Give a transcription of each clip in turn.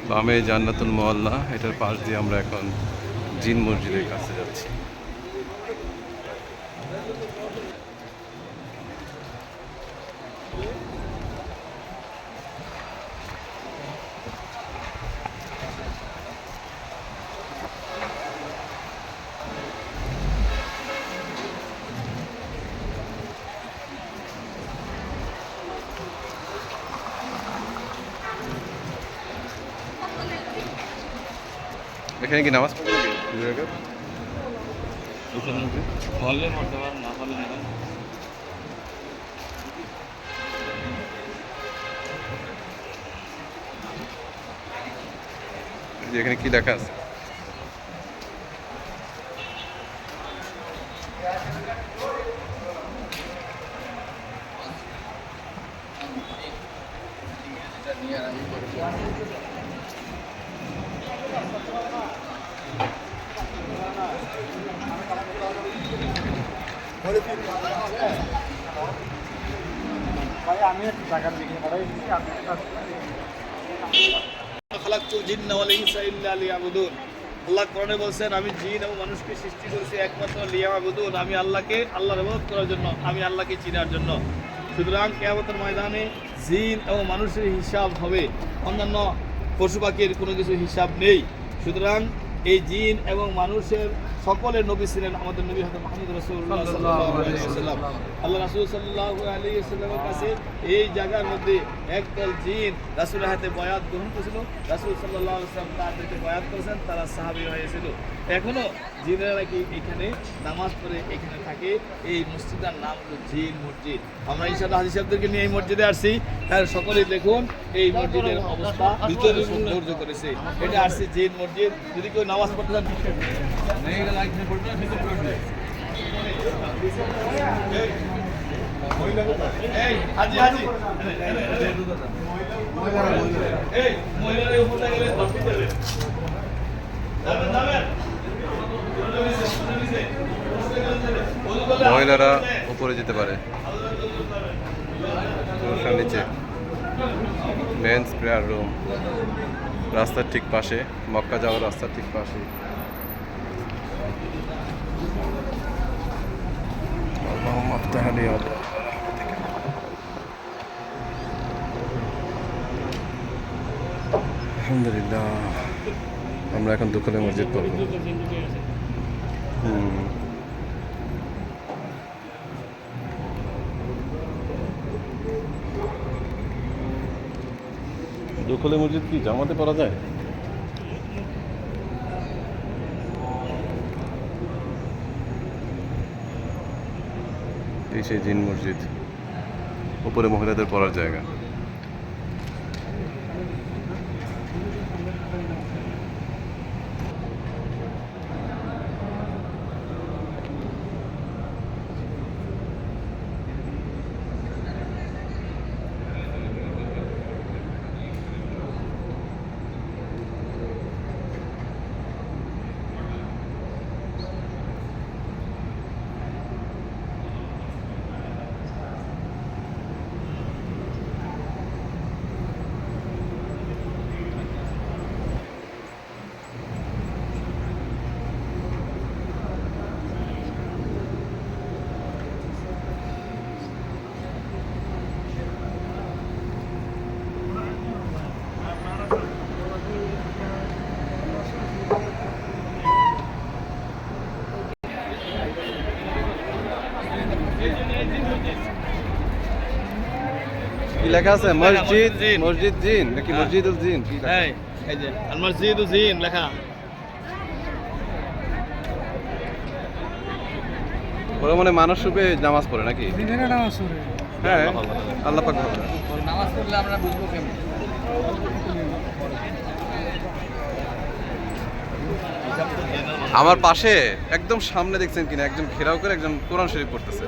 বামে জান্নাতুল মোয়াল্লা, এটার পাশ দিয়ে আমরা এখন জিন মসজিদের কাছে যাচ্ছি। এখানে কি নামাজ পড়বে এখানে কি লেখা আছে? আল্লাহ কোরআনে বলছেন, আমি জিন এবং মানুষকে সৃষ্টি করেছি একমাত্র লিয়াবুদুন, আমি আল্লাহকে আল্লাহর ইবাদত করার জন্য, আমি আল্লাহকে চিনার জন্য। সুতরাং কিয়ামতের ময়দানে জিন এবং মানুষের হিসাব হবে, অন্যান্য পশু পাখির কোনো কিছু হিসাব নেই। সুতরাং এই জিন এবং মানুষের সকলের নবী ছিলেন আমাদের নবী হযরত মুহাম্মদ রাসূলুল্লাহ সাল্লাল্লাহু আলাইহি ওয়াসাল্লাম। আল্লাহ রাসূল সাল্লাল্লাহু আলাইহি ওয়াসাল্লামের কাছে এই জায়গার মধ্যে একদল জিন রাসূলের হাতে বয়াত গ্রহণ করেছিল। রাসূল সাল্লাল্লাহু আলাইহি ওয়াসাল্লাম তাদেরকে বয়াত করেছেন, তারা সাহাবী হয়েছিল। এখনো জিনেরা কি এখানে নামাজ পড়ে এখানে থাকে। এই মসজিদের নাম হলো জিন মসজিদ। আমরা ইনশাআল্লাহ হাজী সাহেবদেরকে নিয়ে এই মসজিদে আসছি। তার সকলেই দেখুন এই মসজিদের অবস্থা, ভিতরে সৌন্দর্য করেছে। এটা আসছে জিন মসজিদ। যদি কেউ নামাজ পড়তে চান হাজি হাজি মহিলারা উপরে যেতে পারে, পুরুষরা নিচে। মেন্স প্রেয়ার রুম রাস্তার ঠিক পাশে, মক্কা যাওয়ার রাস্তার ঠিক পাশে। আলহামদুলিল্লাহ, আমরা এখন দুখানে মসজিদ পড়ব। দখলে মসজিদ কি জামাতে পড়া যায়? এই সেই জিন মসজিদ, উপরে মহিলাদের পড়ার জায়গা। কি লেখা আছে? মসজিদ মসজিদ জিন নাকি মসজিদুল জিন? এই যে আল মসজিদুল জিন লেখা। ওরা মানে মানুষ রূপে নামাজ পড়ে নাকি? হ্যাঁ, আল্লাহ পাক ভালো। নামাজ পড়লে আমরা বুঝবো কেমন? আমার পাশে একদম সামনে দেখছেন কিনা একজন ঘেরাও করে একজন কোরআন শরীফ পড়তেছে।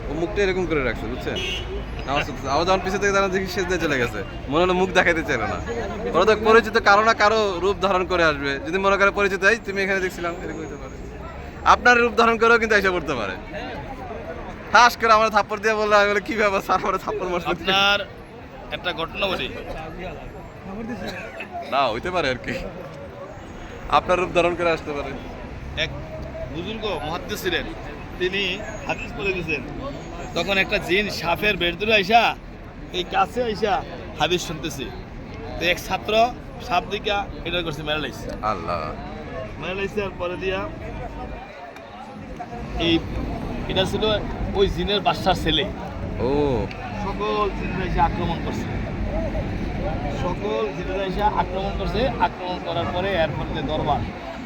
ও মুখটা এরকম করে রাখছে, বুঝছেন? নামাজ পড়তেছে। আবার যখন পিছিয়ে থেকে দাঁড়ানো দেখি সেজদায় চলে গেছে, মনে হলো মুখ দেখাইতে চাইল না। ওরা তো পরিচিত কারো না কারো রূপ ধারণ করে আসবে। যদি মনে করে পরিচিত, এই তুমি এখানে দেখছিলাম, এরকম হতে পারে। আপনার রূপ ধারণ করেও কিন্তু এসে পড়তে পারে। ঠাস করে আমার থাপ্পড় দিয়ে বললো, আমি বলে কি ব্যাপার স্যার, আমার থাপ্পড় মারছে। আপনার একটা ঘটনা বলি। না হইতে পারে আর কি, আপনার রূপ ধারণ করে আসতে পারে। এক বুজুর্গ মুহাদ্দিস ছিলেন, তিনি হাদিস বলে দিয়েছেন, তখন একটা জিন সাপের বের ধরে আইসা এই কাছে আইসা হাদিস শুনতেছে, তো এক ছাত্র সাপ দিকা এটা করছে মেরালাইস, আল্লাহ, মেরালাইসের পরে দিয়া এই এটা ছিল ওই জিনের বাদশার ছেলে। ও সকল জিনেরা এসে আক্রমণ করছে, সকল জিনেরা এসে আক্রমণ করছে। আক্রমণ করার পরে এরপর যে দরবার,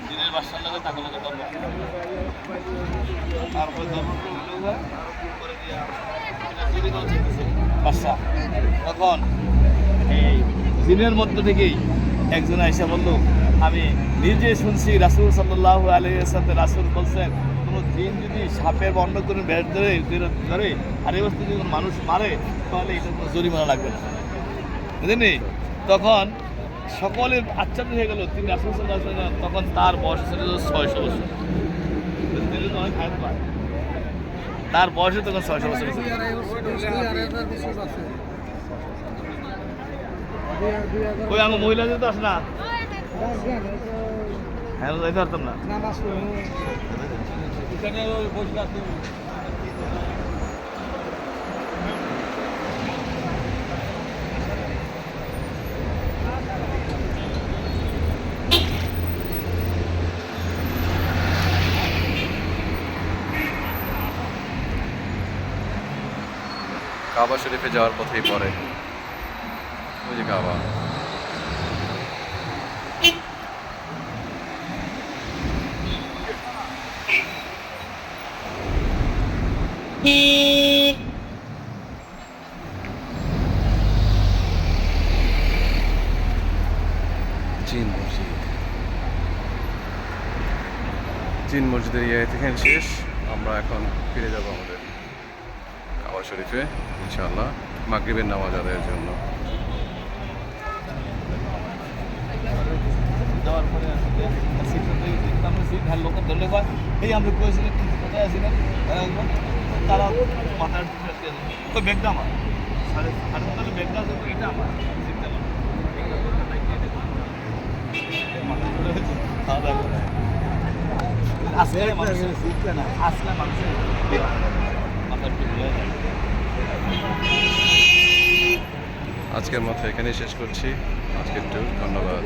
জিনের বাদশার লাগে তাকে লাগে দরবার, তারপরে দরবার করে দিয়া এটা জিনের দল চাইতেছে বাদশা। তখন এই জিনের মধ্য থেকেই একজন আইসা বলল, আমি নিজে শুনছি রাসূল সাল্লাল্লাহু আলাইহি ওয়াসাল্লাম, রাসূল বলছেন কোনো জিন যদি সাপের বন্ধ করে বের ধরে আর এই অবস্থায় যদি মানুষ মারে তাহলে এটা কোনো জরিমানা লাগবে না, বুঝলেন? তখন সকলে আশ্চর্য হয়ে গেল। তিনি রাসূল সাল্লাল্লাহু আলাইহি ওয়াসাল্লাম, তখন তার বয়স ছিল 600 বছর, তিনি তো অনেক হায়াত পায়, তার বয়সে তখন 600 বছর ছিল। ওই আমার মহিলাদের তো আসে না, হ্যাঁ যাইতে পারতাম না। কাবা শরীফে যাওয়ার পথেই পড়ে, ওই যে কাবা। জিন মসজিদ, জিন মসজিদের এখানে শেষ। আমরা এখন ফিরে যাব আমাদের কাবা শরীফে ইনশাআল্লাহ মাগরিবের নামাজ আদায়ের জন্য। যাওয়ার পরে আসলে আমরা সিট ভালো লোক ধরলে কয়, এই আমরা কয়েছিলাম কিন্তু কোথায় আসিলেন, তারা মাথার ওই ব্যাগটা আমার সাড়ে সাড়ে ব্যাগটা আছে, এটা আমার সিটটা আমার। খাওয়া দাওয়া করে আজকে মানুষের সিটটা না, আজকে মানুষের মাথার টুকু হয়ে যায়। আজকের মতো এখানেই শেষ করছি আজকের ট্যুর। ধন্যবাদ।